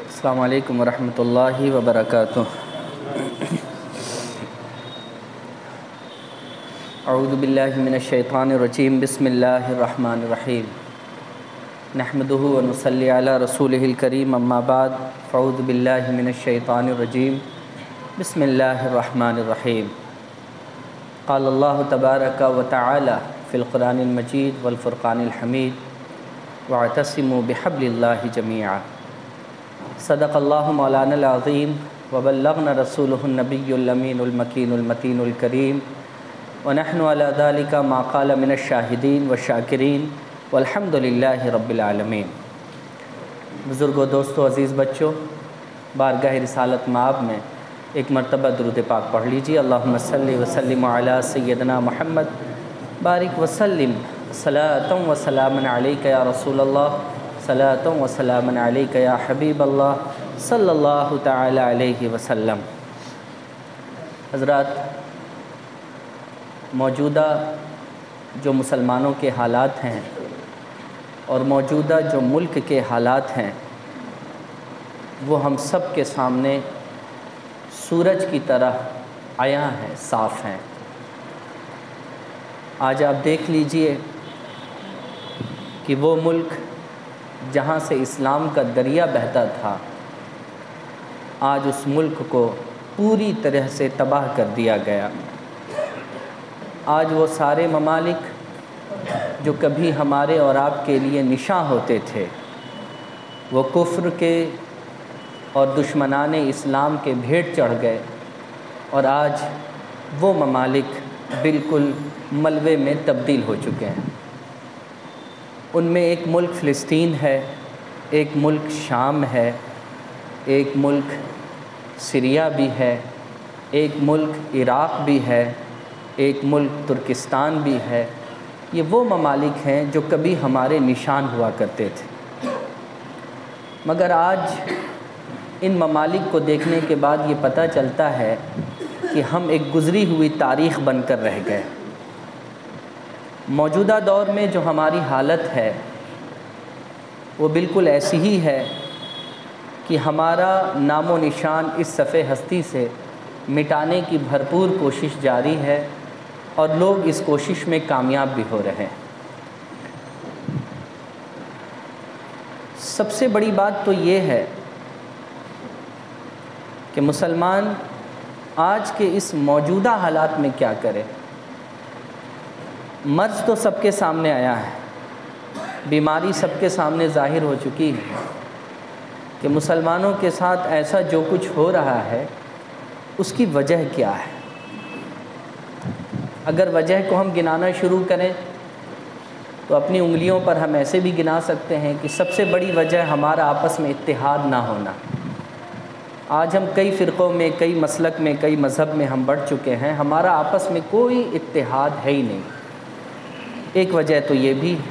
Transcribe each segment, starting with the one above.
السلام علیکم ورحمۃ اللہ وبرکاتہ۔ اعوذ باللہ من الشیطان الرجیم، بسم اللہ الرحمن الرحیم، نحمدہ ونصلی علی رسولہ الکریم، اما بعد فاعوذ باللہ من الشیطان الرجیم، بسم اللہ الرحمن الرحیم۔ قال اللہ تبارک و تعالی فی القرآن المجید والفرقان الحمید، واعتصموا بحبل اللہ جمیعا۔ صدق اللہ مولانا العظیم وبلغنا رسولہ النبی الامین المکین المتین الکریم، ونحن علی ذلک ما قال من الشاہدین والشاکرین والحمد للہ رب العالمین۔ بزرگوں، دوستوں، عزیز بچوں، بارگاہ رسالت مآب میں ایک مرتبہ درود پاک پڑھ لیجیے۔ اللہم صلی وسلم علی سیدنا محمد بارک وسلم صلاۃ و سلام علیک یا رسول اللہ، صلاۃ و سلام علیک یا حبیب اللہ صلی اللہ تعالی علیہ وسلم۔ حضرات، موجودہ جو مسلمانوں کے حالات ہیں اور موجودہ جو ملک کے حالات ہیں وہ ہم سب کے سامنے سورج کی طرح عیاں ہیں، صاف ہیں۔ آج آپ دیکھ لیجئے کہ وہ ملک جہاں سے اسلام کا دریا بہتا تھا، آج اس ملک کو پوری طرح سے تباہ کر دیا گیا۔ آج وہ سارے ممالک جو کبھی ہمارے اور آپ کے لیے نشاں ہوتے تھے، وہ کفر کے اور دشمنان اسلام کے بھیٹ چڑھ گئے، اور آج وہ ممالک بالکل ملبے میں تبدیل ہو چکے ہیں۔ ان میں ایک ملک فلسطین ہے، ایک ملک شام ہے، ایک ملک سیریا بھی ہے، ایک ملک عراق بھی ہے، ایک ملک ترکستان بھی ہے۔ یہ وہ ممالک ہیں جو کبھی ہمارے نشان ہوا کرتے تھے، مگر آج ان ممالک کو دیکھنے کے بعد یہ پتہ چلتا ہے کہ ہم ایک گزری ہوئی تاریخ بن کر رہ گئے۔ موجودہ دور میں جو ہماری حالت ہے وہ بالکل ایسی ہی ہے کہ ہمارا نام و نشان اس صفحہ ہستی سے مٹانے کی بھرپور کوشش جاری ہے، اور لوگ اس کوشش میں کامیاب بھی ہو رہے ہیں۔ سب سے بڑی بات تو یہ ہے کہ مسلمان آج کے اس موجودہ حالات میں کیا کرے۔ مرض تو سب کے سامنے آیا ہے، بیماری سب کے سامنے ظاہر ہو چکی ہے کہ مسلمانوں کے ساتھ ایسا جو کچھ ہو رہا ہے اس کی وجہ کیا ہے۔ اگر وجہ کو ہم گنانا شروع کریں تو اپنی انگلیوں پر ہم ایسے بھی گنا سکتے ہیں کہ سب سے بڑی وجہ ہمارا آپس میں اتحاد نہ ہونا۔ آج ہم کئی فرقوں میں، کئی مسلک میں، کئی مذہب میں ہم بڑھ چکے ہیں، ہمارا آپس میں کوئی اتحاد ہے ہی نہیں۔ ایک وجہ تو یہ بھی ہے،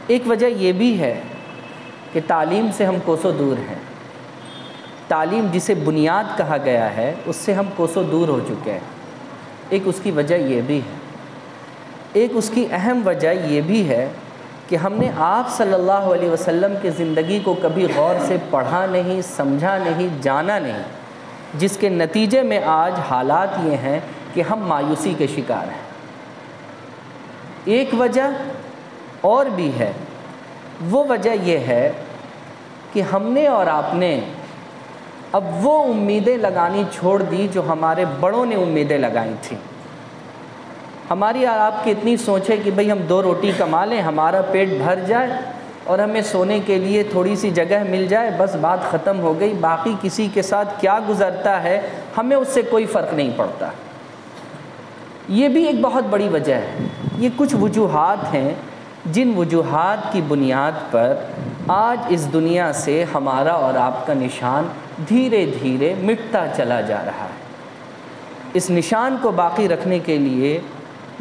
ایک وجہ یہ بھی ہے کہ تعلیم سے ہم کوسوں دور ہیں۔ تعلیم جسے بنیاد کہا گیا ہے اس سے ہم کوسوں دور ہو چکے ہیں۔ ایک اس کی وجہ یہ بھی ہے، ایک اس کی اہم وجہ یہ بھی ہے کہ ہم نے آپ صلی اللہ علیہ وسلم کی زندگی کو کبھی غور سے پڑھا نہیں، سمجھا نہیں، جانا نہیں، جس کے نتیجے میں آج حالات یہ ہیں کہ ہم مایوسی کے شکار ہیں۔ ایک وجہ اور بھی ہے، وہ وجہ یہ ہے کہ ہم نے اور آپ نے اب وہ امیدیں لگانی چھوڑ دی جو ہمارے بڑوں نے امیدیں لگائی تھیں۔ ہماری اور آپ کی اتنی سوچ ہے کہ بھئی ہم 2 روٹی کما لیں، ہمارا پیٹ بھر جائے اور ہمیں سونے کے لیے تھوڑی سی جگہ مل جائے، بس بات ختم ہو گئی۔ باقی کسی کے ساتھ کیا گزرتا ہے ہمیں اس سے کوئی فرق نہیں پڑتا۔ یہ بھی ایک بہت بڑی وجہ ہے۔ یہ کچھ وجوہات ہیں جن وجوہات کی بنیاد پر آج اس دنیا سے ہمارا اور آپ کا نشان دھیرے دھیرے مٹتا چلا جا رہا ہے۔ اس نشان کو باقی رکھنے کے لیے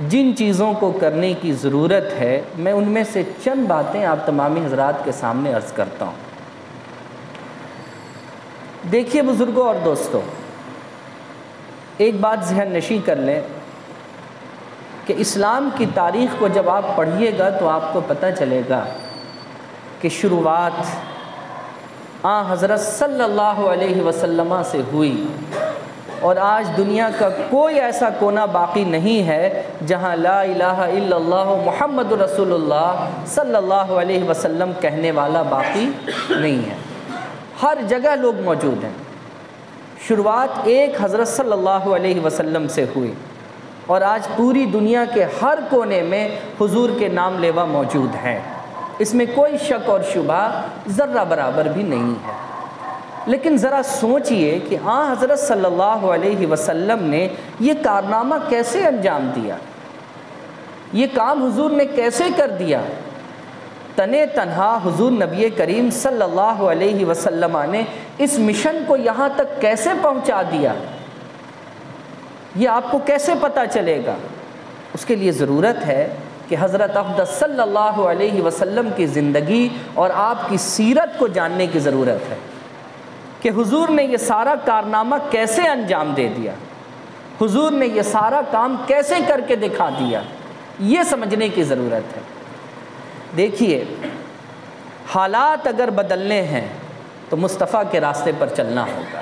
جن چیزوں کو کرنے کی ضرورت ہے، میں ان میں سے چند باتیں آپ تمامی حضرات کے سامنے عرض کرتا ہوں۔ دیکھیے بزرگوں اور دوستوں، ایک بات ذہن نشیں کر لیں کہ اسلام کی تاریخ کو جب آپ پڑھیے گا تو آپ کو پتہ چلے گا کہ شروعات آن حضرت صلی اللہ علیہ وسلم سے ہوئی، اور آج دنیا کا کوئی ایسا کونا باقی نہیں ہے جہاں لا الہ الا اللہ محمد رسول اللہ صلی اللہ علیہ وسلم کہنے والا باقی نہیں ہے۔ ہر جگہ لوگ موجود ہیں۔ شروعات ایک حضرت صلی اللہ علیہ وسلم سے ہوئی، اور آج پوری دنیا کے ہر کونے میں حضور کے نام لیوا موجود ہیں، اس میں کوئی شک اور شبہ ذرہ برابر بھی نہیں ہے۔ لیکن ذرا سوچئے کہ حضرت صلی اللہ علیہ وسلم نے یہ کارنامہ کیسے انجام دیا، یہ کام حضور نے کیسے کر دیا۔ تنے تنہا حضور نبی کریم صلی اللہ علیہ وسلم نے اس مشن کو یہاں تک کیسے پہنچا دیا، یہ آپ کو کیسے پتہ چلے گا؟ اس کے لیے ضرورت ہے کہ حضرت اقدس صلی اللہ علیہ وسلم کی زندگی اور آپ کی سیرت کو جاننے کی ضرورت ہے کہ حضور نے یہ سارا کارنامہ کیسے انجام دے دیا، حضور نے یہ سارا کام کیسے کر کے دکھا دیا، یہ سمجھنے کی ضرورت ہے۔ دیکھیے، حالات اگر بدلنے ہیں تو مصطفیٰ کے راستے پر چلنا ہوگا۔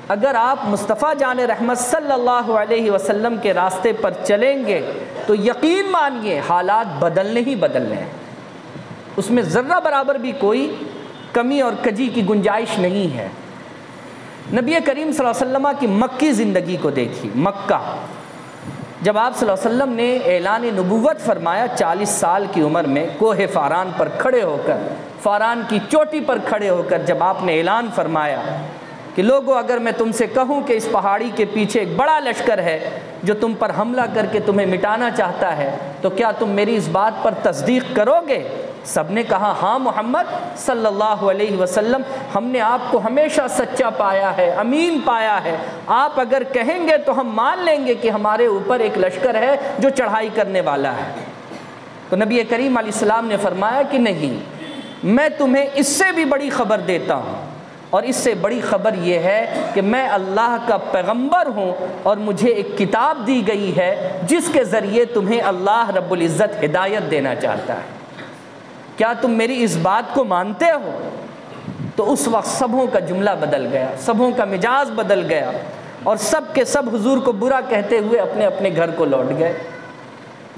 اگر آپ مصطفیٰ جان رحمت صلی اللہ علیہ وسلم کے راستے پر چلیں گے تو یقین مانیے حالات بدلنے ہی بدلنے ہیں، اس میں ذرہ برابر بھی کوئی کمی اور کجی کی گنجائش نہیں ہے۔ نبی کریم صلی اللہ علیہ وسلم کی مکی زندگی کو دیکھیے۔ مکہ جب آپ صلی اللہ علیہ وسلم نے اعلان نبوت فرمایا، 40 سال کی عمر میں کوہ فاران پر کھڑے ہو کر، فاران کی چوٹی پر کھڑے ہو کر جب آپ نے اعلان فرمایا کہ لوگوں اگر میں تم سے کہوں کہ اس پہاڑی کے پیچھے ایک بڑا لشکر ہے جو تم پر حملہ کر کے تمہیں مٹانا چاہتا ہے، تو کیا تم میری اس بات پر تصدیق کرو گے؟ سب نے کہا ہاں محمد صلی اللہ علیہ وسلم، ہم نے آپ کو ہمیشہ سچا پایا ہے، امین پایا ہے، آپ اگر کہیں گے تو ہم مان لیں گے کہ ہمارے اوپر ایک لشکر ہے جو چڑھائی کرنے والا ہے۔ تو نبی کریم علیہ السلام نے فرمایا کہ نہیں، میں تمہیں اس سے بھی بڑی خبر دیتا ہوں، اور اس سے بڑی خبر یہ ہے کہ میں اللہ کا پیغمبر ہوں اور مجھے ایک کتاب دی گئی ہے جس کے ذریعے تمہیں اللہ رب العزت ہدایت دینا چاہتا ہے، کیا تم میری اس بات کو مانتے ہو؟ تو اس وقت سبوں کا جملہ بدل گیا، سبوں کا مزاج بدل گیا، اور سب کے سب حضور کو برا کہتے ہوئے اپنے اپنے گھر کو لوٹ گئے۔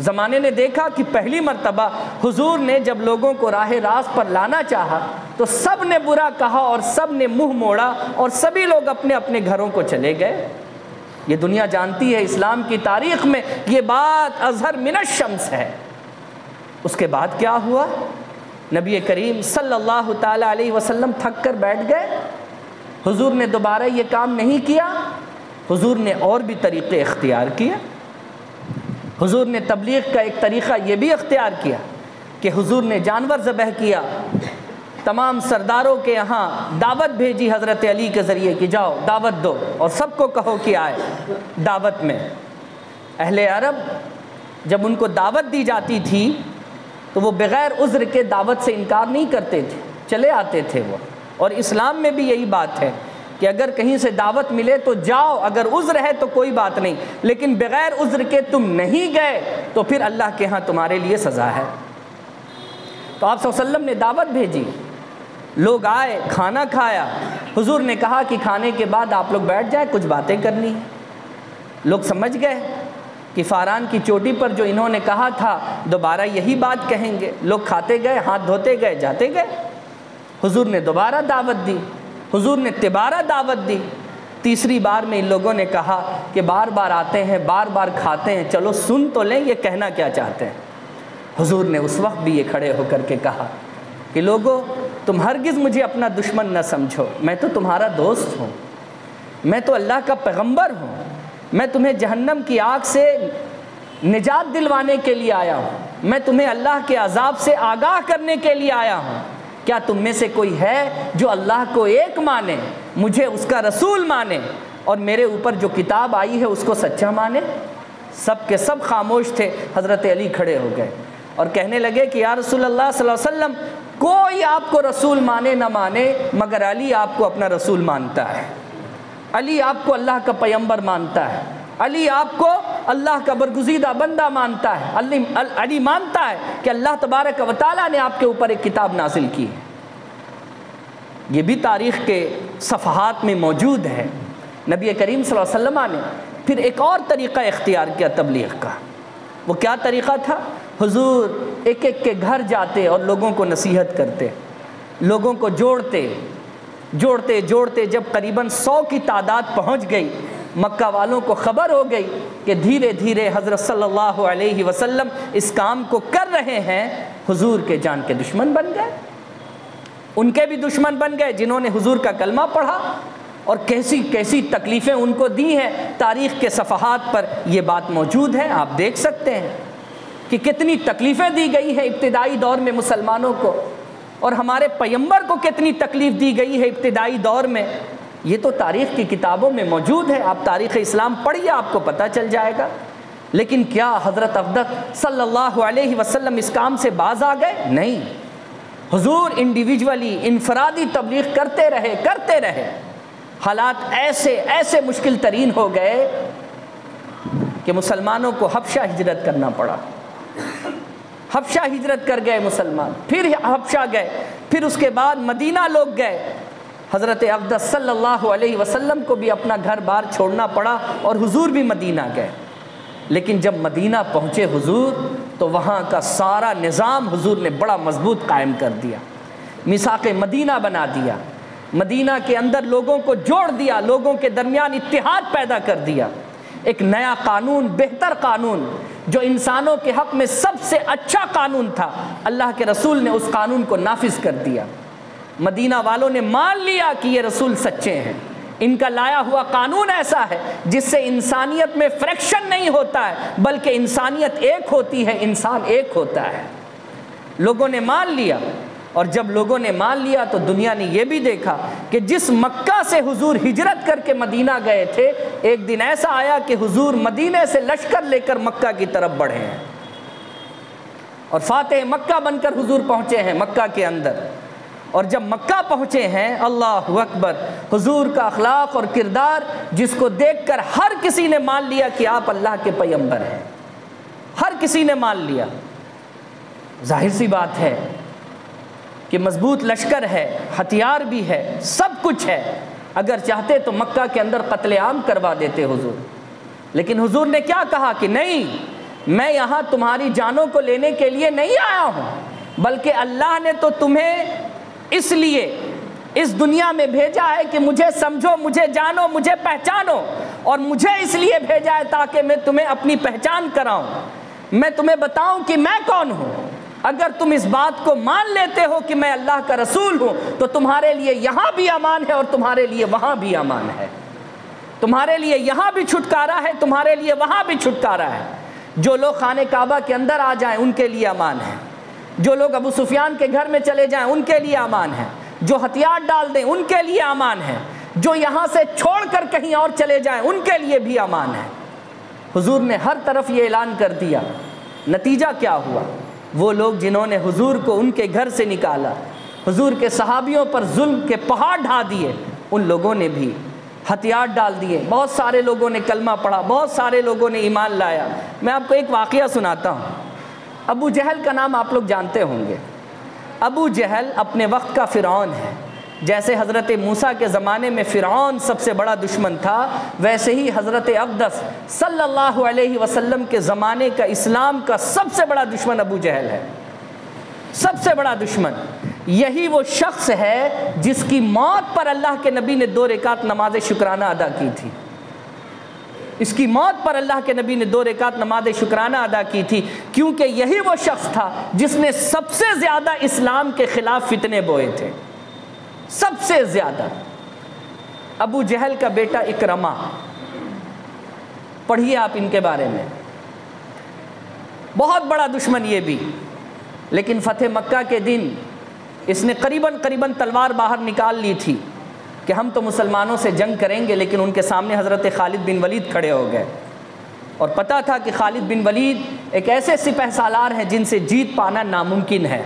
زمانے نے دیکھا کہ پہلی مرتبہ حضور نے جب لوگوں کو راہ راست پر لانا چاہا تو سب نے برا کہا اور سب نے منہ موڑا اور سبھی لوگ اپنے اپنے گھروں کو چلے گئے۔ یہ دنیا جانتی ہے، اسلام کی تاریخ میں یہ بات اظہر من الشمس ہے۔ اس کے بعد کیا ہوا؟ نبی کریم صلی اللہ تعالیٰ علیہ وسلم تھک کر بیٹھ گئے۔ حضور نے دوبارہ یہ کام نہیں کیا، حضور نے اور بھی طریقے اختیار کیے۔ حضور نے تبلیغ کا ایک طریقہ یہ بھی اختیار کیا کہ حضور نے جانور ذبح کیا، تمام سرداروں کے یہاں دعوت بھیجی حضرت علی کے ذریعے کہ جاؤ دعوت دو اور سب کو کہو کہ آئے دعوت میں۔ اہل عرب جب ان کو دعوت دی جاتی تھی تو وہ بغیر عذر کے دعوت سے انکار نہیں کرتے تھے، چلے آتے تھے وہ۔ اور اسلام میں بھی یہی بات ہے کہ اگر کہیں سے دعوت ملے تو جاؤ، اگر عذر ہے تو کوئی بات نہیں، لیکن بغیر عذر کے تم نہیں گئے تو پھر اللہ کے ہاں تمہارے لیے سزا ہے۔ تو آپ صلی اللہ علیہ وسلم نے دعوت بھیجی، لوگ آئے، کھانا کھایا۔ حضور نے کہا کہ کھانے کے بعد آپ لوگ بیٹھ جائیں، کچھ باتیں کرنی ہیں۔ لوگ سمجھ گئے کہ فاران کی چوٹی پر جو انہوں نے کہا تھا دوبارہ یہی بات کہیں گے۔ لوگ کھاتے گئے، ہاتھ دھوتے گئے، جاتے گئے۔ حضور نے دوبارہ دعوت دی، حضور نے تبارہ دعوت دی۔ تیسری بار میں ان لوگوں نے کہا کہ بار بار آتے ہیں، بار بار کھاتے ہیں، چلو سن تو لیں یہ کہنا کیا چاہتے ہیں۔ حضور نے اس وقت بھی یہ کھڑے ہو کر کے کہا کہ لوگو تم ہرگز مجھے اپنا دشمن نہ سمجھو، میں تو تمہارا دوست ہوں، میں تو اللہ کا پیغمبر ہوں، میں تمہیں جہنم کی آگ سے نجات دلوانے کے لیے آیا ہوں، میں تمہیں اللہ کے عذاب سے آگاہ کرنے کے لیے آیا ہوں۔ کیا تم میں سے کوئی ہے جو اللہ کو ایک مانے، مجھے اس کا رسول مانے اور میرے اوپر جو کتاب آئی ہے اس کو سچا مانے؟ سب کے سب خاموش تھے۔ حضرت علی کھڑے ہو گئے اور کہنے لگے کہ یا رسول اللہ صلی اللہ علیہ وسلم، کوئی آپ کو رسول مانے نہ مانے مگر علی آپ کو اپنا رسول مانتا ہے، علی آپ کو اللہ کا پیغمبر مانتا ہے، علی آپ کو اللہ کا برگزیدہ بندہ مانتا ہے، علی مانتا ہے کہ اللہ تبارک و تعالیٰ نے آپ کے اوپر ایک کتاب نازل کی ہے۔ یہ بھی تاریخ کے صفحات میں موجود ہے۔ نبی کریم صلی اللہ علیہ وسلم نے پھر ایک اور طریقہ اختیار کیا تبلیغ کا۔ وہ کیا طریقہ تھا؟ حضور ایک ایک کے گھر جاتے اور لوگوں کو نصیحت کرتے، لوگوں کو جوڑتے جب قریباً 100 کی تعداد پہنچ گئی، مکہ والوں کو خبر ہو گئی کہ دھیرے دھیرے حضرت صلی اللہ علیہ وسلم اس کام کو کر رہے ہیں، حضور کے جان کے دشمن بن گئے، ان کے بھی دشمن بن گئے جنہوں نے حضور کا کلمہ پڑھا، اور کیسی کیسی تکلیفیں ان کو دی ہیں۔ تاریخ کے صفحات پر یہ بات موجود ہے، آپ دیکھ سکتے ہیں کہ کتنی تکلیفیں دی گئی ہیں ابتدائی دور میں مسلمانوں کو، اور ہمارے پیغمبر کو کتنی تکلیف دی گئی ہے ابتدائی دور میں۔ یہ تو تاریخ کی کتابوں میں موجود ہے، آپ تاریخ اسلام پڑھیے، آپ کو پتہ چل جائے گا۔ لیکن کیا حضرت اقدس صلی اللہ علیہ وسلم اس کام سے باز آ گئے؟ نہیں، حضور انڈیویجولی انفرادی تبلیغ کرتے رہے۔ حالات ایسے مشکل ترین ہو گئے کہ مسلمانوں کو حبشہ ہجرت کرنا پڑا۔ حبشہ ہجرت کر گئے مسلمان، پھر حبشہ گئے، پھر اس کے بعد مدینہ لوگ گئے۔ حضرت اقدس صلی اللہ علیہ وسلم کو بھی اپنا گھر بار چھوڑنا پڑا اور حضور بھی مدینہ گئے۔ لیکن جب مدینہ پہنچے حضور تو وہاں کا سارا نظام حضور نے بڑا مضبوط قائم کر دیا، میثاق مدینہ بنا دیا، مدینہ کے اندر لوگوں کو جوڑ دیا، لوگوں کے درمیان اتحاد پیدا کر دیا۔ ایک نیا قانون، بہتر قانون، جو انسانوں کے حق میں سب سے اچھا قانون تھا، اللہ کے رسول نے اس قانون کو نافذ کر دیا۔ مدینہ والوں نے مان لیا کہ یہ رسول سچے ہیں، ان کا لایا ہوا قانون ایسا ہے جس سے انسانیت میں فریکشن نہیں ہوتا ہے، بلکہ انسانیت ایک ہوتی ہے، انسان ایک ہوتا ہے۔ لوگوں نے مان لیا، اور جب لوگوں نے مان لیا تو دنیا نے یہ بھی دیکھا کہ جس مکہ سے حضور ہجرت کر کے مدینہ گئے تھے، ایک دن ایسا آیا کہ حضور مدینے سے لشکر لے کر مکہ کی طرف بڑھے ہیں، اور فاتح مکہ بن کر حضور پہنچے ہیں مکہ کے اندر۔ اور جب مکہ پہنچے ہیں، اللہ اکبر، حضور کا اخلاق اور کردار جس کو دیکھ کر ہر کسی نے مان لیا کہ آپ اللہ کے پیغمبر ہیں، ہر کسی نے مان لیا۔ ظاہر سی بات ہے کہ مضبوط لشکر ہے، ہتھیار بھی ہے، سب کچھ ہے، اگر چاہتے تو مکہ کے اندر قتل عام کروا دیتے حضور۔ لیکن حضور نے کیا کہا کہ نہیں، میں یہاں تمہاری جانوں کو لینے کے لیے نہیں آیا ہوں، بلکہ اللہ نے تو تمہیں اس لیے اس دنیا میں بھیجا ہے کہ مجھے سمجھو، مجھے جانو، مجھے پہچانو، اور مجھے اس لیے بھیجا ہے تاکہ میں تمہیں اپنی پہچان کراؤں، میں تمہیں بتاؤں کہ میں کون ہوں۔ اگر تم اس بات کو مان لیتے ہو کہ میں اللہ کا رسول ہوں تو تمہارے لیے یہاں بھی امان ہے اور تمہارے لیے وہاں بھی امان ہے، تمہارے لیے یہاں بھی چھٹکارا ہے، تمہارے لیے وہاں بھی چھٹکارا ہے۔ جو لوگ خانہ کعبہ کے اندر آ جائیں ان کے لیے امان ہے، جو لوگ ابو سفیان کے گھر میں چلے جائیں ان کے لیے امان ہے، جو ہتھیار ڈال دیں ان کے لیے امان ہے، جو یہاں سے چھوڑ کر کہیں اور چلے جائیں ان کے لیے بھی امان ہے۔ حضور نے ہر طرف یہ اعلان کر دیا۔ نتیجہ کیا ہوا؟ وہ لوگ جنہوں نے حضور کو ان کے گھر سے نکالا، حضور کے صحابیوں پر ظلم کے پہاڑ ڈھا دیے، ان لوگوں نے بھی ہتھیار ڈال دیے، بہت سارے لوگوں نے کلمہ پڑھا، بہت سارے لوگوں نے ایمان لایا۔ میں آپ کو ایک واقعہ سناتا ہوں۔ ابو جہل کا نام آپ لوگ جانتے ہوں گے۔ ابو جہل اپنے وقت کا فرعون ہے۔ جیسے حضرت موسیٰ کے زمانے میں فرعون سب سے بڑا دشمن تھا، ویسے ہی حضرت اقدس صلی اللہ علیہ وسلم کے زمانے کا اسلام کا سب سے بڑا دشمن ابو جہل ہے، سب سے بڑا دشمن۔ یہی وہ شخص ہے جس کی موت پر اللہ کے نبی نے 2 رکعت نماز شکرانہ ادا کی تھی۔ اس کی موت پر اللہ کے نبی نے 2 رکعت نماز شکرانہ ادا کی تھی، کیونکہ یہی وہ شخص تھا جس نے سب سے زیادہ اسلام کے خلاف فتنے بوئے تھے، سب سے زیادہ۔ ابو جہل کا بیٹا اکرمہ، پڑھیے آپ ان کے بارے میں، بہت بڑا دشمن یہ بھی۔ لیکن فتح مکہ کے دن اس نے قریباً تلوار باہر نکال لی تھی کہ ہم تو مسلمانوں سے جنگ کریں گے، لیکن ان کے سامنے حضرت خالد بن ولید کھڑے ہو گئے، اور پتہ تھا کہ خالد بن ولید ایک ایسے سپہ سالار ہیں جن سے جیت پانا ناممکن ہے۔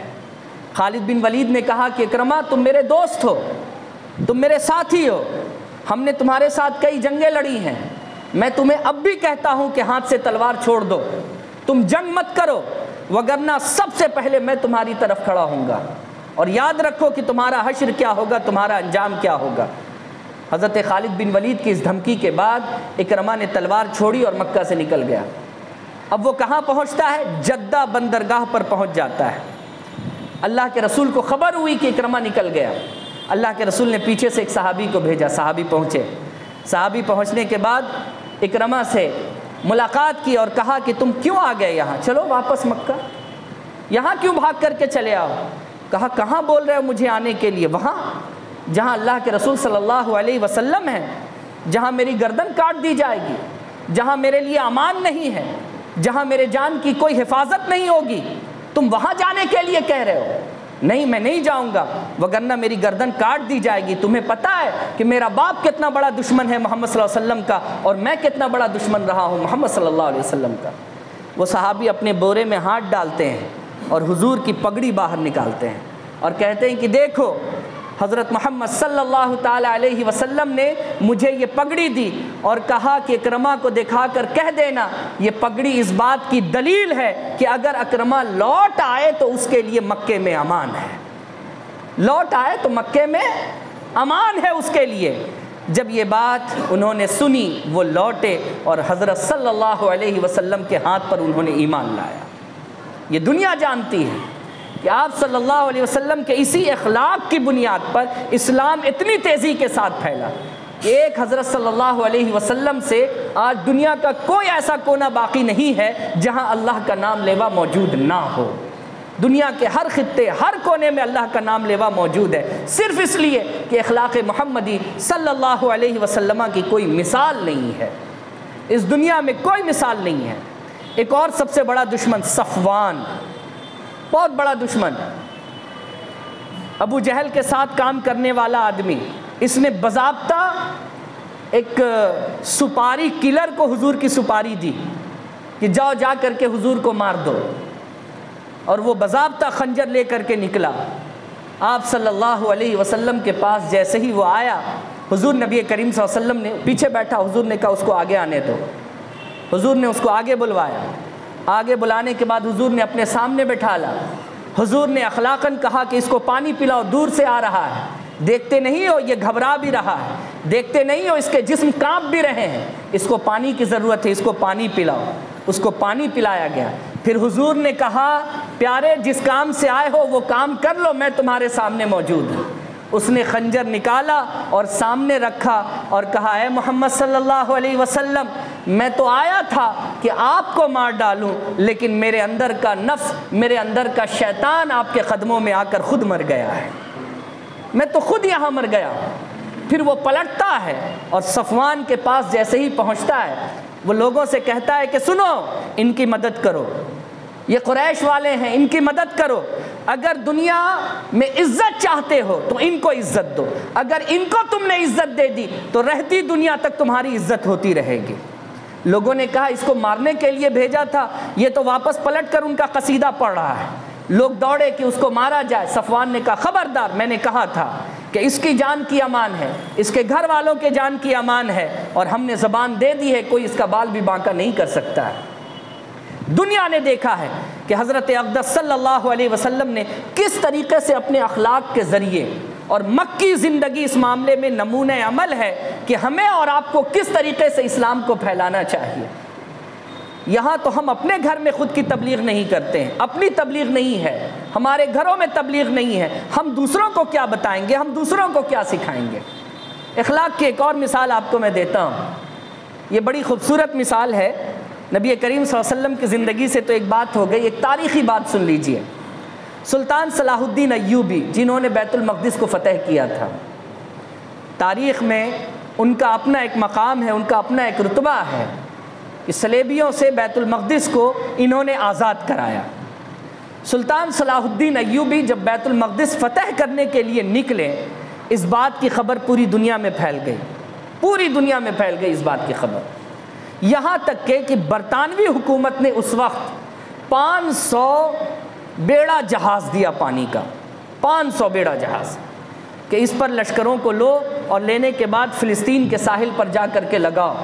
خالد بن ولید نے کہا کہ اکرمہ تم میرے دوست ہو، تم میرے ساتھی ہو، ہم نے تمہارے ساتھ کئی جنگیں لڑی ہیں، میں تمہیں اب بھی کہتا ہوں کہ ہاتھ سے تلوار چھوڑ دو، تم جنگ مت کرو، وگرنہ سب سے پہلے میں تمہاری طرف کھڑا ہوں گا۔ اور یاد رکھو کہ تمہارا حشر کیا ہوگا، تمہارا انجام کیا ہوگا۔ حضرت خالد بن ولید کی اس دھمکی کے بعد اکرمہ نے تلوار چھوڑی اور مکہ سے نکل گیا۔ اب وہ کہاں پہنچتا ہے؟ جدہ بندرگاہ پر پہنچ جاتا ہے۔ اللہ کے رسول کو خبر ہوئی کہ اکرمہ نکل گیا۔ اللہ کے رسول نے پیچھے سے ایک صحابی کو بھیجا، صحابی پہنچے۔ صحابی پہنچنے کے بعد اکرمہ سے ملاقات کی اور کہا کہ تم کیوں آ گئے یہاں؟ چلو واپس مکہ، یہاں کیوں بھاگ کر کے چلے آؤ؟ کہا کہاں بول رہے ہو مجھے آنے کے لیے؟ وہاں جہاں اللہ کے رسول صلی اللہ علیہ وسلم ہیں، جہاں میری گردن کاٹ دی جائے گی، جہاں میرے لیے امان نہیں ہے، جہاں میرے جان کی کوئی حفاظت نہیں ہوگی، تم وہاں جانے کے لیے کہہ رہے ہو؟ نہیں میں نہیں جاؤں گا، وگرنہ میری گردن کاٹ دی جائے گی۔ تمہیں پتہ ہے کہ میرا باپ کتنا بڑا دشمن ہے محمد صلی اللہ علیہ وسلم کا، اور میں کتنا بڑا دشمن رہا ہوں محمد صلی اللہ علیہ وسلم کا۔ وہ صحابی اپنے بورے میں ہاتھ ڈالتے ہیں اور حضور کی پگڑی باہر نکالتے ہیں اور کہتے ہیں کہ دیکھو حضرت محمد صلی اللہ تعالیٰ علیہ وسلم نے مجھے یہ پگڑی دی اور کہا کہ اکرمہ کو دکھا کر کہہ دینا یہ پگڑی اس بات کی دلیل ہے کہ اگر اکرمہ لوٹ آئے تو اس کے لیے مکے میں امان ہے، لوٹ آئے تو مکے میں امان ہے اس کے لیے۔ جب یہ بات انہوں نے سنی وہ لوٹے اور حضرت صلی اللہ علیہ وسلم کے ہاتھ پر انہوں نے ایمان لایا۔ یہ دنیا جانتی ہے کہ آپ صلی اللہ علیہ وسلم کے اسی اخلاق کی بنیاد پر اسلام اتنی تیزی کے ساتھ پھیلا کہ ایک حضرت صلی اللہ علیہ وسلم سے آج دنیا کا کوئی ایسا کونا باقی نہیں ہے جہاں اللہ کا نام لیوا موجود نہ ہو۔ دنیا کے ہر خطے، ہر کونے میں اللہ کا نام لیوا موجود ہے، صرف اس لیے کہ اخلاق محمدی صلی اللہ علیہ وسلم کی کوئی مثال نہیں ہے، اس دنیا میں کوئی مثال نہیں ہے۔ ایک اور سب سے بڑا دشمن صفوان، بہت بڑا دشمن، ابو جہل کے ساتھ کام کرنے والا آدمی، اس نے باضابطہ ایک سپاری کلر کو حضور کی سپاری دی کہ جاؤ جا کر کے حضور کو مار دو، اور وہ باضابطہ خنجر لے کر کے نکلا۔ آپ صلی اللہ علیہ وسلم کے پاس جیسے ہی وہ آیا، حضور نبی کریم صلی اللہ علیہ وسلم نے پیچھے بیٹھا، حضور نے کہا اس کو آگے آنے دو۔ حضور نے اس کو آگے بلوایا، آگے بلانے کے بعد حضور نے اپنے سامنے بٹھا لا۔ حضور نے اخلاقاً کہا کہ اس کو پانی پلاؤ، دور سے آ رہا ہے، دیکھتے نہیں ہو یہ گھبرا بھی رہا ہے، دیکھتے نہیں ہو اس کے جسم کانپ بھی رہے ہیں، اس کو پانی کی ضرورت ہے، اس کو پانی پلاؤ۔ اس کو پانی پلایا گیا۔ پھر حضور نے کہا پیارے جس کام سے آئے ہو وہ کام کر لو، میں تمہارے سامنے موجود ہوں۔ اس نے خنجر نکالا اور سامنے رکھا اور کہا اے محمد صلی اللہ علیہ وسلم، میں تو آیا تھا کہ آپ کو مار ڈالوں، لیکن میرے اندر کا نفس، میرے اندر کا شیطان آپ کے قدموں میں آ کر خود مر گیا ہے، میں تو خود یہاں مر گیا۔ پھر وہ پلٹتا ہے اور صفوان کے پاس جیسے ہی پہنچتا ہے وہ لوگوں سے کہتا ہے کہ سنو ان کی مدد کرو، یہ قریش والے ہیں، ان کی مدد کرو، اگر دنیا میں عزت چاہتے ہو تو ان کو عزت دو، اگر ان کو تم نے عزت دے دی تو رہتی دنیا تک تمہاری عزت ہوتی رہے گی۔ لوگوں نے کہا اس کو مارنے کے لیے بھیجا تھا، یہ تو واپس پلٹ کر ان کا قصیدہ پڑھ رہا ہے۔ لوگ دوڑے کہ اس کو مارا جائے۔ صفوان نے کہا خبردار، میں نے کہا تھا کہ اس کی جان کی امان ہے، اس کے گھر والوں کے جان کی امان ہے، اور ہم نے زبان دے دی ہے، کوئی اس کا بال بھی بانکا نہیں کر سکتا ہے۔ دنیا نے دیکھا ہے کہ حضرت اقدس صلی اللہ علیہ وسلم نے کس طریقے سے اپنے اخلاق کے ذریعے، اور مکی زندگی اس معاملے میں نمونہ عمل ہے کہ ہمیں اور آپ کو کس طریقے سے اسلام کو پھیلانا چاہیے۔ یہاں تو ہم اپنے گھر میں خود کی تبلیغ نہیں کرتے ہیں، اپنی تبلیغ نہیں ہے، ہمارے گھروں میں تبلیغ نہیں ہے، ہم دوسروں کو کیا بتائیں گے، ہم دوسروں کو کیا سکھائیں گے۔ اخلاق کی ایک اور مثال آپ کو میں دیتا ہوں، یہ بڑی خوبصورت مثال ہے نبی کریم صلی اللہ علیہ وسلم کی زندگی سے تو ایک بات ہو گئی، ایک تاریخی بات سن لیجئے۔ سلطان صلاح الدین ایوبی جنہوں نے بیت المقدس کو فتح کیا تھا، تاریخ میں ان کا اپنا ایک مقام ہے، ان کا اپنا ایک رتبہ ہے کہ صلیبیوں سے بیت المقدس کو انہوں نے آزاد کرایا۔ سلطان صلاح الدین ایوبی جب بیت المقدس فتح کرنے کے لیے نکلے، اس بات کی خبر پوری دنیا میں پھیل گئی، پوری دنیا میں پھیل گئی اس بات کی خبر، یہاں تک کہ برطانوی حکومت نے اس وقت 500 بیڑا جہاز دیا پانی کا، 500 بیڑا جہاز، کہ اس پر لشکروں کو لو اور لینے کے بعد فلسطین کے ساحل پر جا کر کے لگاؤ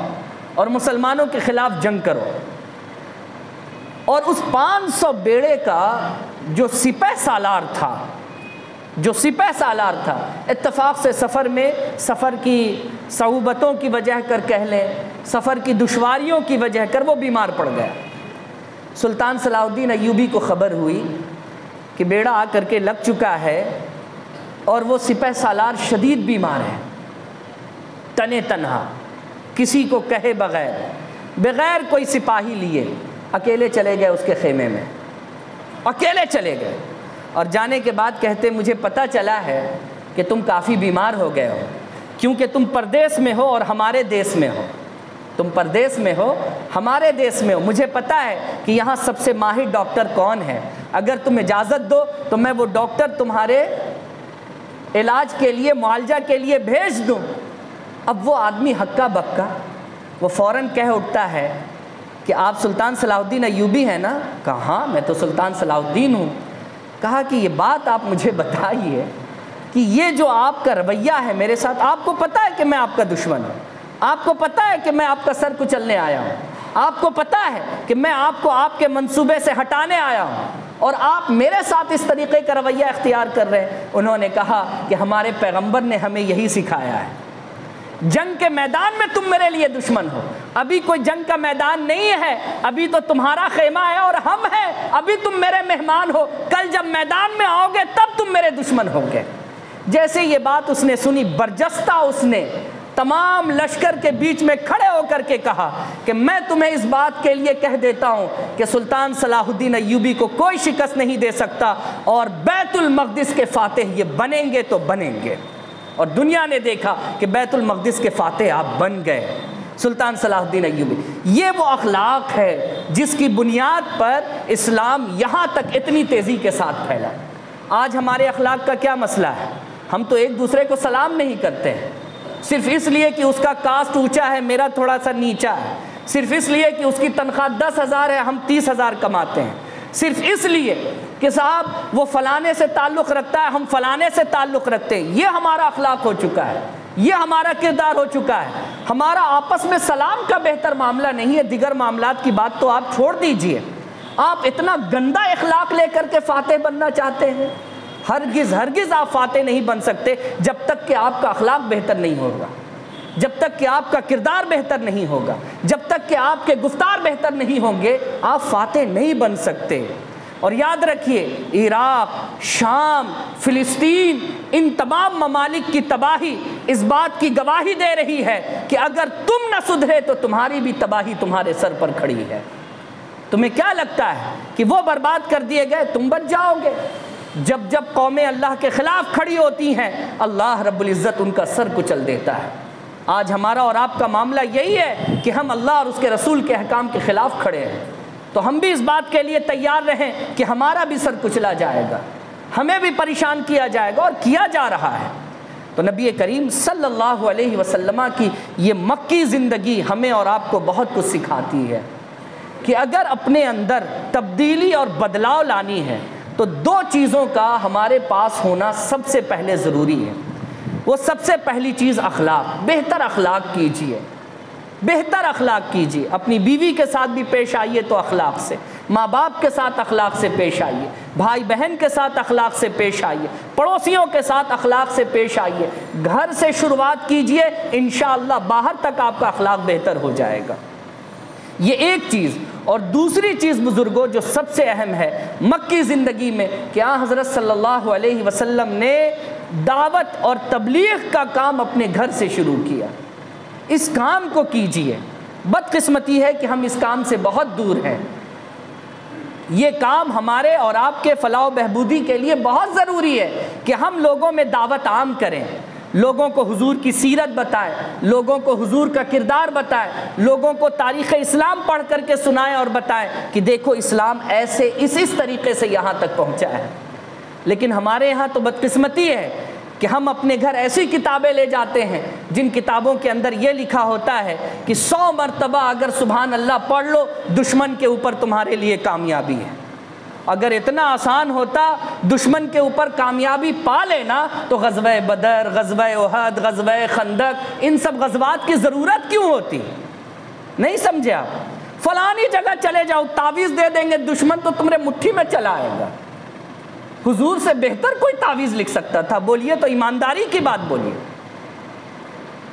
اور مسلمانوں کے خلاف جنگ کرو۔ اور اس 500 بیڑے کا جو سپہ سالار تھا جو سپہ سالار تھا، اتفاق سے سفر کی صعوبتوں کی وجہ کر کہہ لیں، سفر کی دشواریوں کی وجہ کر وہ بیمار پڑ گیا۔ سلطان صلاح الدین ایوبی کو خبر ہوئی کہ بیڑا آ کر کے لگ چکا ہے اور وہ سپہ سالار شدید بیمار ہے، تنے تنہا، کسی کو کہے بغیر کوئی سپاہی لیے اکیلے چلے گئے اس کے خیمے میں، اکیلے چلے گئے، اور جانے کے بعد کہتے مجھے پتہ چلا ہے کہ تم کافی بیمار ہو گئے ہو، کیونکہ تم پردیس میں ہو اور ہمارے دیس میں ہو، تم پردیس میں ہو ہمارے دیس میں ہو، مجھے پتہ ہے کہ یہاں سب سے ماہر ڈاکٹر کون ہے، اگر تم اجازت دو تو میں وہ ڈاکٹر تمہارے علاج کے لیے، معالجہ کے لیے بھیج دوں۔ اب وہ آدمی ہکا بکا، وہ فوراً کہہ اٹھتا ہے کہ آپ سلطان صلاح الدین ایوبی ہیں نا؟ کہا ہاں میں تو سلطان صلاح الدین ہوں۔ کہا کہ یہ بات آپ مجھے بتائیے کہ یہ جو آپ کا رویہ ہے میرے ساتھ، آپ کو پتہ ہے کہ میں آپ کا دشمن ہوں، آپ کو پتہ ہے کہ میں آپ کا سر کچلنے آیا ہوں، آپ کو پتہ ہے کہ میں آپ کو آپ کے منصوبے سے ہٹانے آیا ہوں، اور آپ میرے ساتھ اس طریقے کا رویہ اختیار کر رہے ہیں۔ انہوں نے کہا کہ ہمارے پیغمبر نے ہمیں یہی سکھایا ہے، جنگ کے میدان میں تم میرے لیے دشمن ہو، ابھی کوئی جنگ کا میدان نہیں ہے، ابھی تو تمہارا خیمہ ہے اور ہم ہیں، ابھی تم میرے مہمان ہو، کل جب میدان میں آؤ گے تب تم میرے دشمن ہو گے۔ جیسے یہ بات اس نے سنی، برجستہ اس نے تمام لشکر کے بیچ میں کھڑے ہو کر کے کہا کہ میں تمہیں اس بات کے لیے کہہ دیتا ہوں کہ سلطان صلاح الدین ایوبی کو کوئی شکست نہیں دے سکتا، اور بیت المقدس کے فاتح یہ بنیں گے تو بنیں گے۔ اور دنیا نے دیکھا کہ بیت المقدس کے فاتح آپ بن گئے، سلطان صلاح الدین ایوبی۔ یہ وہ اخلاق ہے جس کی بنیاد پر اسلام یہاں تک اتنی تیزی کے ساتھ پھیلا۔ آج ہمارے اخلاق کا کیا مسئلہ ہے؟ ہم تو ایک دوسرے کو سلام نہیں کرتے ہیں، صرف اس لیے کہ اس کا کاسٹ اونچا ہے، میرا تھوڑا سا نیچا ہے، صرف اس لیے کہ اس کی تنخواہ 10,000 ہے، ہم 30,000 کماتے ہیں، صرف اس لیے کہ صاحب وہ فلانے سے تعلق رکھتا ہے، ہم فلانے سے تعلق رکھتے ہیں۔ یہ ہمارا اخلاق ہو چکا ہے، یہ ہمارا کردار ہو چکا ہے۔ ہمارا آپس میں سلام کا بہتر معاملہ نہیں ہے، دیگر معاملات کی بات تو آپ چھوڑ دیجئے۔ آپ اتنا گندا اخلاق لے کر کے فاتح بننا چاہتے ہیں؟ ہرگز آپ فاتح نہیں بن سکتے جب تک کہ آپ کا اخلاق بہتر نہیں ہوگا، جب تک کہ آپ کا کردار بہتر نہیں ہوگا، جب تک کہ آپ کے گفتار بہتر نہیں ہوں گے، آپ فاتح نہیں بن سکتے۔ اور یاد رکھیے، عراق، شام، فلسطین، ان تمام ممالک کی تباہی اس بات کی گواہی دے رہی ہے کہ اگر تم نہ سدھرے تو تمہاری بھی تباہی تمہارے سر پر کھڑی ہے۔ تمہیں کیا لگتا ہے کہ وہ برباد کر دیے گئے، تم بچ جاؤ گے؟ جب قومیں اللہ کے خلاف کھڑی ہوتی ہیں، اللہ رب العزت ان کا سر کچل دیتا ہے۔ آج ہمارا اور آپ کا معاملہ یہی ہے کہ ہم اللہ اور اس کے رسول کے احکام کے خلاف کھڑے ہیں، تو ہم بھی اس بات کے لیے تیار رہیں کہ ہمارا بھی سر کچلا جائے گا، ہمیں بھی پریشان کیا جائے گا، اور کیا جا رہا ہے۔ تو نبی کریم صلی اللہ علیہ وسلم کی یہ مکی زندگی ہمیں اور آپ کو بہت کچھ سکھاتی ہے کہ اگر اپنے اندر تبدیلی اور بدلاؤ لانی ہے تو دو چیزوں کا ہمارے پاس ہونا سب سے پہلے ضروری ہے۔ وہ سب سے پہلی چیز اخلاق، بہتر اخلاق کیجئے، بہتر اخلاق کیجئے۔ اپنی بیوی کے ساتھ بھی پیش آئیے تو اخلاق سے، ماں باپ کے ساتھ اخلاق سے پیش آئیے، بھائی بہن کے ساتھ اخلاق سے پیش آئیے، پڑوسیوں کے ساتھ اخلاق سے پیش آئیے۔ گھر سے شروعات کیجئے، انشاءاللہ باہر تک آپ کا اخلاق بہتر ہو جائے گا۔ یہ ایک چیز۔ اور دوسری چیز بزرگوں جو سب سے اہم ہے مکی زندگی میں، کہ حضرت صلی اللہ علیہ وسلم نے دعوت اور تبلیغ کا کام اپنے گھر سے شروع کیا۔ اس کام کو کیجئے۔ بدقسمتی ہے کہ ہم اس کام سے بہت دور ہیں۔ یہ کام ہمارے اور آپ کے فلاح و بہبودی کے لیے بہت ضروری ہے کہ ہم لوگوں میں دعوت عام کریں، لوگوں کو حضور کی سیرت بتائیں، لوگوں کو حضور کا کردار بتائیں، لوگوں کو تاریخ اسلام پڑھ کر کے سنائیں اور بتائیں کہ دیکھو اسلام ایسے اس طریقے سے یہاں تک پہنچا ہے۔ لیکن ہمارے یہاں تو بدقسمتی ہے کہ ہم اپنے گھر ایسی کتابیں لے جاتے ہیں جن کتابوں کے اندر یہ لکھا ہوتا ہے کہ 100 مرتبہ اگر سبحان اللہ پڑھ لو دشمن کے اوپر تمہارے لیے کامیابی ہے۔ اگر اتنا آسان ہوتا دشمن کے اوپر کامیابی پا لینا تو غزوہ بدر، غزوہ احد، غزوہ خندق، ان سب غزوات کی ضرورت کیوں ہوتی؟ نہیں سمجھے آپ؟ فلانی جگہ چلے جاؤ، تعویذ دے دیں گے دشمن تو تمہارے مٹھی میں چلا آئے گا۔ حضور سے بہتر کوئی تعویذ لکھ سکتا تھا؟ بولیے تو ایمانداری کی بات بولیے۔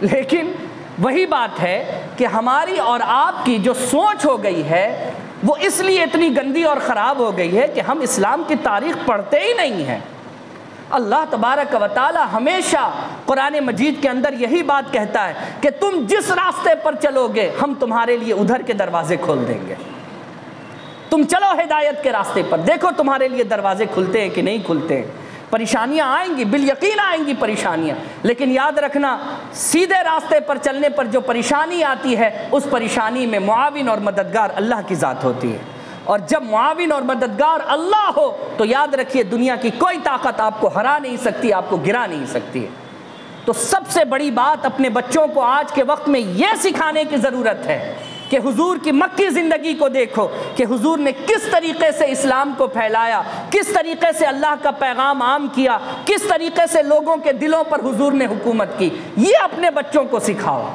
لیکن وہی بات ہے کہ ہماری اور آپ کی جو سوچ ہو گئی ہے وہ اس لیے اتنی گندی اور خراب ہو گئی ہے کہ ہم اسلام کی تاریخ پڑھتے ہی نہیں ہیں۔ اللہ تبارک و تعالی ہمیشہ قرآن مجید کے اندر یہی بات کہتا ہے کہ تم جس راستے پر چلو گے ہم تمہارے لیے ادھر کے دروازے کھول دیں گے۔ تم چلو ہدایت کے راستے پر، دیکھو تمہارے لیے دروازے کھلتے ہیں کہ نہیں کھلتے ہیں۔ پریشانیاں آئیں گی، بالیقین آئیں گی پریشانیاں، لیکن یاد رکھنا سیدھے راستے پر چلنے پر جو پریشانی آتی ہے اس پریشانی میں معاون اور مددگار اللہ کی ذات ہوتی ہے، اور جب معاون اور مددگار اللہ ہو تو یاد رکھیے دنیا کی کوئی طاقت آپ کو ہرا نہیں سکتی، آپ کو گرا نہیں سکتی ہے۔ تو سب سے بڑی بات اپنے بچوں کو آج کے وقت میں یہ سکھانے کی ضرورت ہے کہ حضور کی مکی زندگی کو دیکھو کہ حضور نے کس طریقے سے اسلام کو پھیلایا، کس طریقے سے اللہ کا پیغام عام کیا، کس طریقے سے لوگوں کے دلوں پر حضور نے حکومت کی۔ یہ اپنے بچوں کو سکھاؤ،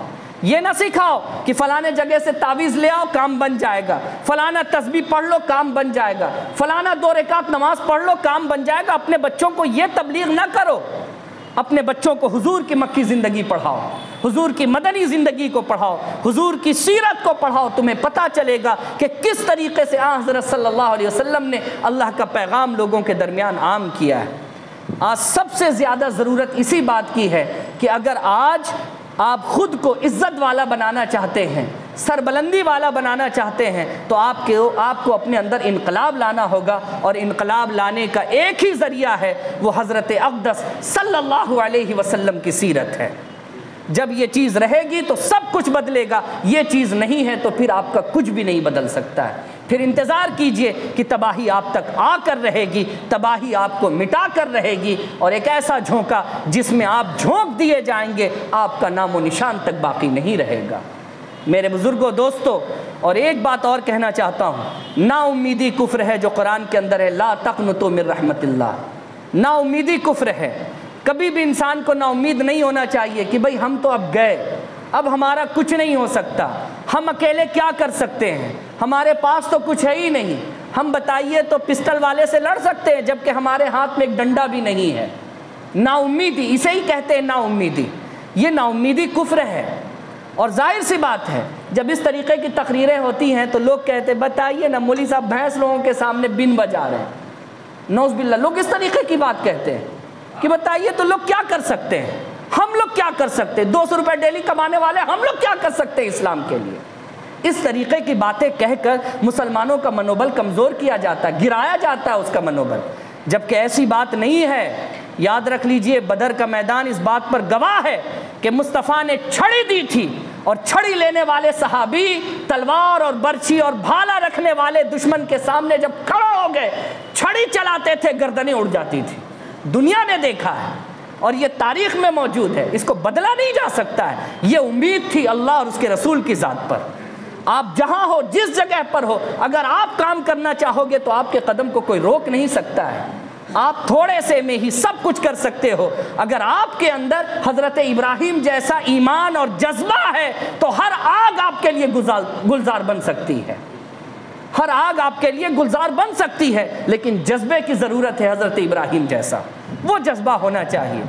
یہ نہ سکھاؤ کہ فلانے جگہ سے تعویذ لے آؤ کام بن جائے گا، فلانا تسبیح پڑھ لو کام بن جائے گا، فلانا 2 رکعت نماز پڑھ لو کام بن جائے گا۔ اپنے بچوں کو یہ تبلیغ نہ کرو، اپنے بچوں کو حضور کی مکی زندگی پڑھاؤ، حضور کی مدنی زندگی کو پڑھاؤ، حضور کی سیرت کو پڑھاؤ۔ تمہیں پتہ چلے گا کہ کس طریقے سے حضرت صلی اللہ علیہ وسلم نے اللہ کا پیغام لوگوں کے درمیان عام کیا ہے۔ آج سب سے زیادہ ضرورت اسی بات کی ہے کہ اگر آج آپ خود کو عزت والا بنانا چاہتے ہیں، سربلندی والا بنانا چاہتے ہیں، تو آپ کو اپنے اندر انقلاب لانا ہوگا، اور انقلاب لانے کا ایک ہی ذریعہ ہے، وہ حضرت اقدس صلی اللہ علیہ وسلم کی سیرت ہے۔ جب یہ چیز رہے گی تو سب کچھ بدلے گا، یہ چیز نہیں ہے تو پھر آپ کا کچھ بھی نہیں بدل سکتا ہے۔ پھر انتظار کیجئے کہ تباہی آپ تک آ کر رہے گی، تباہی آپ کو مٹا کر رہے گی، اور ایک ایسا جھونکا جس میں آپ جھونک دیے جائیں گے، آپ کا نام و نشان تک باقی نہیں رہے گا۔ میرے بزرگوں، دوستو، اور ایک بات اور کہنا چاہتا ہوں، نا امیدی کفر ہے جو قرآن کے اندر ہے، لا تقنطوا من رحمت اللہ۔ نا امیدی کفر ہے، کبھی بھی انسان کو نا امید نہیں ہونا چاہیے کہ بھئی ہم تو اب گئے، اب ہمارا کچھ نہیں ہو سکتا، ہم اکیلے کیا کر سکتے ہیں، ہمارے پاس تو کچھ ہے ہی نہیں، ہم بتائیے تو پسٹل والے سے لڑ سکتے ہیں جبکہ ہمارے ہاتھ میں ایک ڈنڈا بھی نہیں ہے۔ نا امیدی، اسے ہی کہتے ہیں نا امیدی۔ یہ نا امیدی کفر ہے، اور ظاہر سی بات ہے جب اس طریقے کی تقریریں ہوتی ہیں تو لوگ کہتے ہیں بتائیے نا مولوی صاحب بھینس لوگوں کے سامنے بن بجا رہے ہیں، نعوذ باللہ، لوگ اس طریقے کی بات کہتے ہیں کہ بتائیے تو لوگ کیا کر سکتے ہیں، ہم لوگ کیا کر سکتے ہیں، 200 روپے ڈیلی کمانے والے ہم لوگ کیا کر سکتے ہیں اسلام کے لیے۔ اس طریقے کی باتیں کہہ کر مسلمانوں کا منوبل کمزور کیا جاتا ہے، گرایا جاتا ہے اس کا منوبل، جبکہ ایسی بات نہیں ہے۔ یاد رکھ لیجئے بدر کا میدان اس بات پر گواہ ہے کہ مصطفیٰ نے چھڑی دی تھی، اور چھڑی لینے والے صحابی تلوار اور برچھی اور بھالا رکھنے والے دشمن کے سامنے جب کھڑے ہو گئے چھڑی چلاتے تھے، گردنیں اڑ جاتی تھی۔ دنیا نے دیکھا ہے اور یہ تاریخ میں موجود ہے، اس کو بدلا نہیں جا سکتا ہے۔ یہ امید تھی اللہ اور اس کے رسول کی ذات پر۔ آپ جہاں ہو، جس جگہ پر ہو، اگر آپ کام کرنا چاہو گے تو آپ کے قدم کو کوئی روک نہیں سکتا ہے۔ آپ تھوڑے سے میں ہی سب کچھ کر سکتے ہو۔ اگر آپ کے اندر حضرت ابراہیم جیسا ایمان اور جذبہ ہے تو ہر آگ آپ کے لیے گلزار بن سکتی ہے، ہر آگ آپ کے لیے گلزار بن سکتی ہے، لیکن جذبے کی ضرورت ہے حضرت ابراہیم جیسا، وہ جذبہ ہونا چاہیے۔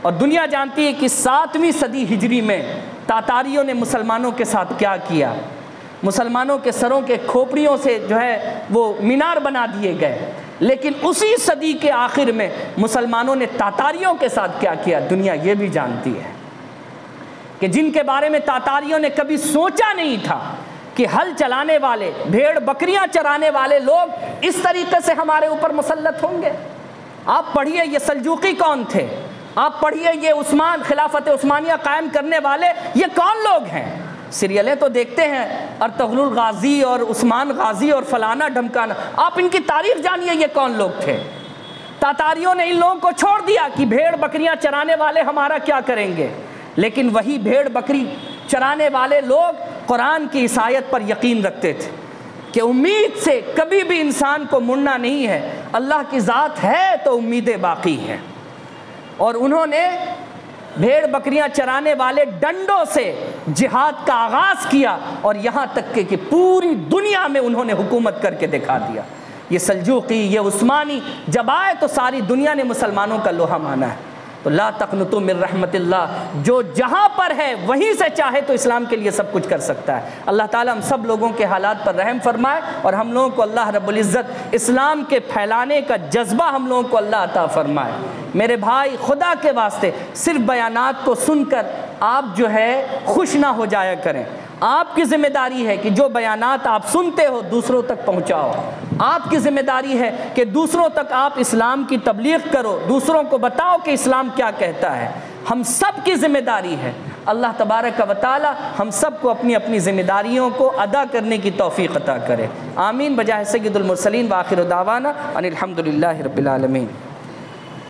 اور دنیا جانتی ہے کہ 7ویں صدی ہجری میں تاتاریوں نے مسلمانوں کے ساتھ کیا کیا۔ مسلمانوں کے سروں کے کھوپڑیوں سے جو ہے وہ مینار بنا دیے گئے، لیکن اسی صدی کے آخر میں مسلمانوں نے تاتاریوں کے ساتھ کیا کیا دنیا یہ بھی جانتی ہے، کہ جن کے بارے میں تاتاریوں نے کبھی سوچا نہیں تھا کہ ہل چلانے والے، بھیڑ بکریاں چرانے والے لوگ اس طریقے سے ہمارے اوپر مسلط ہوں گے۔ آپ پڑھیے یہ سلجوقی کون تھے، آپ پڑھیے یہ خلافت عثمانیہ قائم کرنے والے یہ کون لوگ ہیں۔ سیریلیں تو دیکھتے ہیں ارطغرل غازی اور عثمان غازی اور فلانا ڈھمکانا، آپ ان کی تاریخ جانیے یہ کون لوگ تھے۔ تاتاریوں نے ان لوگوں کو چھوڑ دیا کہ بھیڑ بکریاں چرانے والے ہمارا کیا کریں گے، لیکن وہی بھیڑ بکری چرانے والے لوگ قرآن کی عیسائیت پر یقین رکھتے تھے کہ امید سے کبھی بھی انسان کو مڑنا نہیں ہے، اللہ کی ذات ہے تو امیدیں باقی ہیں۔ اور انہوں نے بھیڑ بکریاں چرانے والے ڈنڈوں سے جہاد کا آغاز کیا، اور یہاں تک کہ پوری دنیا میں انہوں نے حکومت کر کے دکھا دیا۔ یہ سلجوقی، یہ عثمانی جب آئے تو ساری دنیا نے مسلمانوں کا لوہا مانا ہے۔ تو لا تقنطوا من رحمت اللہ، جو جہاں پر ہے وہیں سے چاہے تو اسلام کے لیے سب کچھ کر سکتا ہے۔ اللہ تعالیٰ ہم سب لوگوں کے حالات پر رحم فرمائے، اور ہم لوگوں کو اللہ رب العزت اسلام کے پھیلانے کا جذبہ ہم لوگوں کو اللہ عطا فرمائے۔ میرے بھائی، خدا کے واسطے صرف بیانات کو سن کر آپ جو ہے خوش نہ ہو جایا کریں۔ آپ کی ذمہ داری ہے کہ جو بیانات آپ سنتے ہو دوسروں تک پہنچاؤ۔ آپ کی ذمہ داری ہے کہ دوسروں تک آپ اسلام کی تبلیغ کرو، دوسروں کو بتاؤ کہ اسلام کیا کہتا ہے۔ ہم سب کی ذمہ داری ہے۔ اللہ تبارک و تعالی ہم سب کو اپنی اپنی ذمہ داریوں کو ادا کرنے کی توفیق عطا کرے۔ آمین بجاہ سید المرسلین، وآخر دعوانا ان الحمد للہ رب العالمین۔